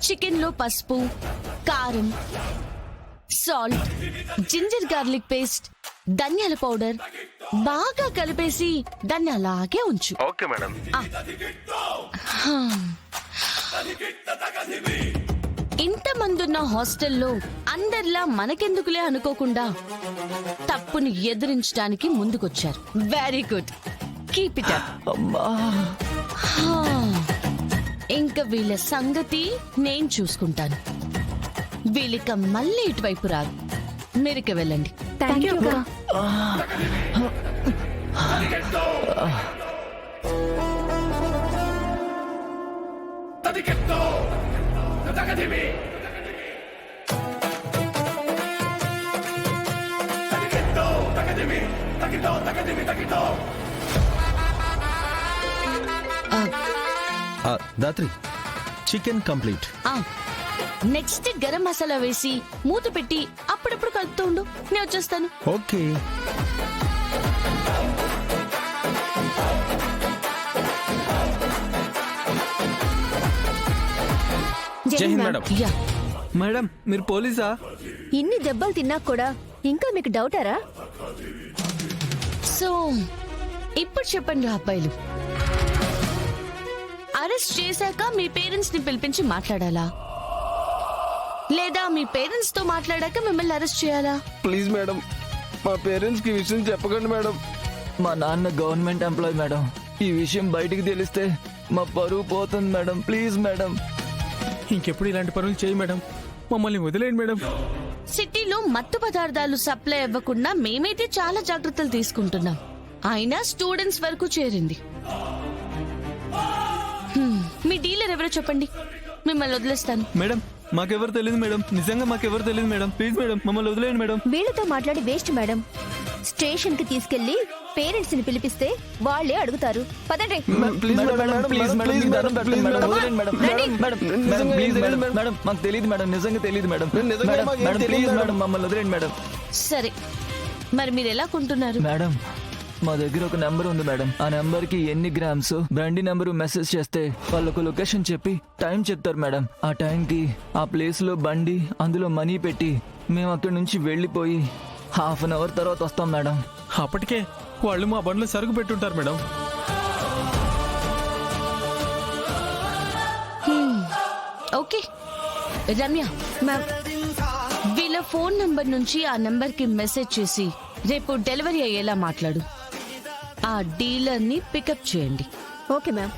Chicken లో పసుపు, కారం, సాల్ట్, జింజర్ గార్లిక్ పేస్ట్, ధనియాల పౌడర్ బాగా కలిపేసి దాన్ని అలాగే ఉంచు. Okay madam. ఇంతమందున్న హాస్టల్లో అందరిలా మనకెందుకులే అనుకోకుండా తప్పుని ఎదిరించడానికి ముందుకొచ్చారు. Very good, keep it up. ఇంకా వీళ్ళ సంగతి నేను చూసుకుంటాను. వీళ్ళిక మళ్ళీ ఇటువైపు రారు. మీరిక వెళ్ళండి. థ్యాంక్ యూ అక్క. Dhatri, chicken complete. Next garam masala వేసి మూత పెట్టి అప్పుడప్పుడు కలుపుతూ ఉండు. నేను వచ్చేస్తాను. ఓకే. జై హింద్ మేడం. యా, మేడం మీరు పోలీసా? ఇన్ని దెబ్బలు తిన్నా కూడా ఇంకా మీకు డౌటారా? సో ఇప్పుడు చెప్పండి అబ్బాయిలు, అరెస్ట్ చేశాక మీ పేరెంట్స్ ని పిలిపించి మాట్లాడాలా, లేదా మీ పేరెంట్స్ తో మాట్లాడాక మిమ్మల్ని అరెస్ట్ చేయాలా? ప్లీజ్ మేడం, మా పేరెంట్స్ కి విషయం చెప్పకండి మేడం. మా నాన్న గవర్నమెంట్ ఎంప్లాయ్ మేడం. ఈ విషయం బయటికి తెలిస్తే మా పరువు పోతుంది మేడం. Please madam. ఇంకెప్పుడు ఇలాంటి పనులు చేయి మేడం. మమ్మల్ని వదిలేయండి మేడం. సిటీలో మత్తు పదార్థాలు సప్లై అవ్వకుండా మేమైతే చాలా జాగ్రత్తలు తీసుకుంటున్నాం. అయినా స్టూడెంట్స్ వరకు చేరింది. మీ డీలర్ ఎవరో చెప్పండి, మిమ్మల్ని వదిలేస్తాను. మేడం మాకెవరు తెలియదు మేడం. నిజంగా మాకెవరు తెలియదు మేడం. ప్లీజ్ మేడం, మమ్మల్ని వదిలేయండి మేడం. వీళ్ళతో మాట్లాడి వేస్ట్ మేడం. స్టేషన్ కి తీసుకెళ్లి పేరెంట్స్ ని పిలిపిస్తే వాళ్ళే అడుగుతారు. పదండి. మేడం మాకు తెలియదు మేడం. నిజంగా తెలియదు మేడం. ప్లీజ్ మేడం, మమ్మల్ని వదిలేండి మేడం. సరే, మరి మీరు ఎలా కొంటున్నారు? మేడం మా దగ్గర ఒక నెంబర్ ఉంది మేడం. ఆ నెంబర్ కి ఎన్ని గ్రామ్స్ బండి నెంబర్ మెసేజ్ చేస్తే వాళ్ళకు లొకేషన్ చెప్పి టైం చెప్తారు మేడం. ఆ టైం కి ఆ ప్లేస్ లో బండి, అందులో మనీ పెట్టి మేము అక్కడి నుంచి వెళ్ళిపోయి హాఫ్ అన్ అవర్ తర్వాత వస్తాం మేడం. అప్పటికే వాళ్ళు మా బండ్లో సరుకు పెట్టుంటారు మేడం. ఓకే రమ్య, వీళ్ళ ఫోన్ నంబర్ నుంచి ఆ నంబర్ కి మెసేజ్ చేసి రేపు డెలివరీ అయ్యేలా మాట్లాడు. ఆ డీలర్ ని పికప్ చేయండి. Okay ma'am.